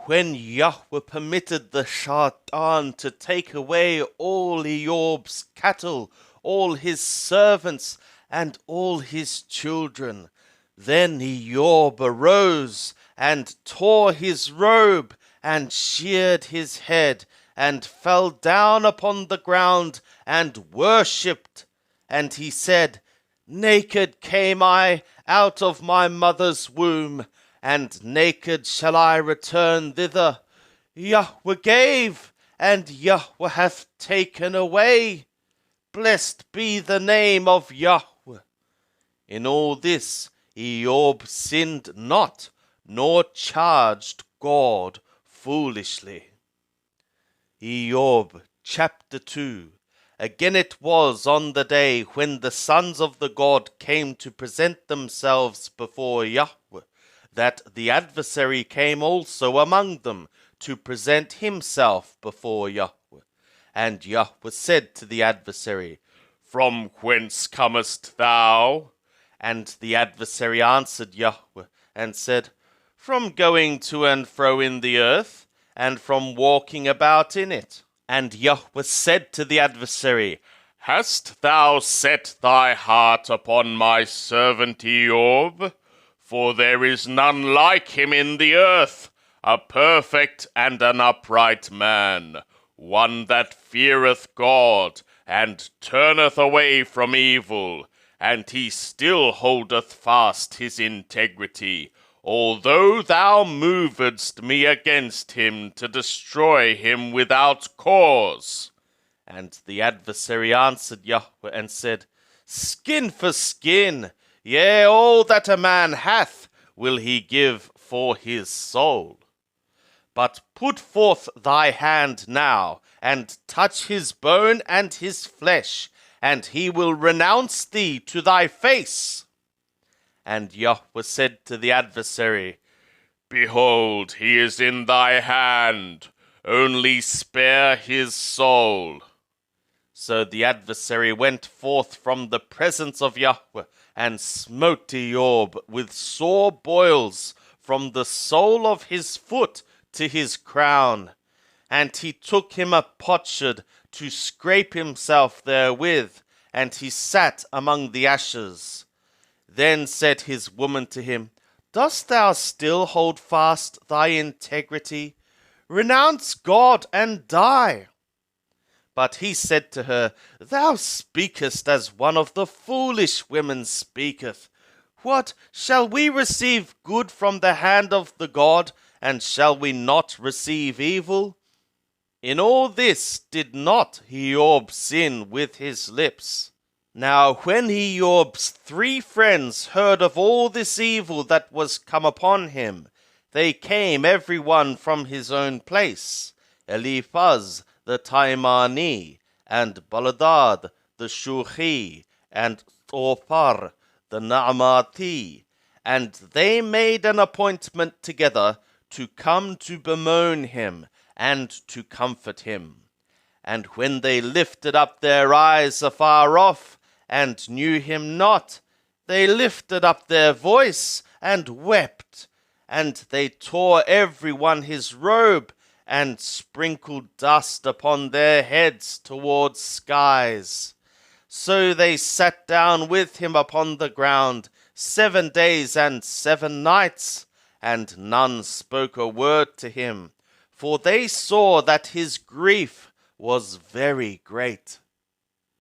when Yahweh permitted the Shaitan to take away all Eob's cattle, all his servants, and all his children, then Eob arose and tore his robe and sheared his head and fell down upon the ground and worshipped. And he said, Naked came I out of my mother's womb, and naked shall I return thither. Yahweh gave, and Yahweh hath taken away. Blessed be the name of Yahweh. In all this Eob sinned not, nor charged God foolishly. Eob chapter 2. Again it was on the day when the sons of the God came to present themselves before Yahweh, that the adversary came also among them to present himself before Yahweh. And Yahweh said to the adversary, From whence comest thou? And the adversary answered Yahweh, and said, From going to and fro in the earth, and from walking about in it. And Yahweh said to the adversary, Hast thou set thy heart upon my servant Eob? For there is none like him in the earth, a perfect and an upright man, one that feareth God, and turneth away from evil, and he still holdeth fast his integrity, although thou movedst me against him to destroy him without cause. And the adversary answered Yahweh and said, Skin for skin, yea, all that a man hath will he give for his soul. But put forth thy hand now, and touch his bone and his flesh, and he will renounce thee to thy face. And Yahweh said to the adversary, Behold, he is in thy hand, only spare his soul. So the adversary went forth from the presence of Yahweh, and smote Eob with sore boils from the sole of his foot to his crown. And he took him a potsherd to scrape himself therewith, and he sat among the ashes. Then said his woman to him, Dost thou still hold fast thy integrity? Renounce God and die. But he said to her, Thou speakest as one of the foolish women speaketh. What, shall we receive good from the hand of the God, and shall we not receive evil? In all this did not Eob sin with his lips. Now when Eob's 3 friends heard of all this evil that was come upon him, they came every one from his own place, Eliphaz the Taimani, and Baladad the Shuhi, and Thophar the Naamathi, and they made an appointment together to come to bemoan him, and to comfort him. And when they lifted up their eyes afar off, and knew him not, they lifted up their voice, and wept, and they tore every one his robe, and sprinkled dust upon their heads towards skies. So they sat down with him upon the ground 7 days and 7 nights, and none spoke a word to him, for they saw that his grief was very great.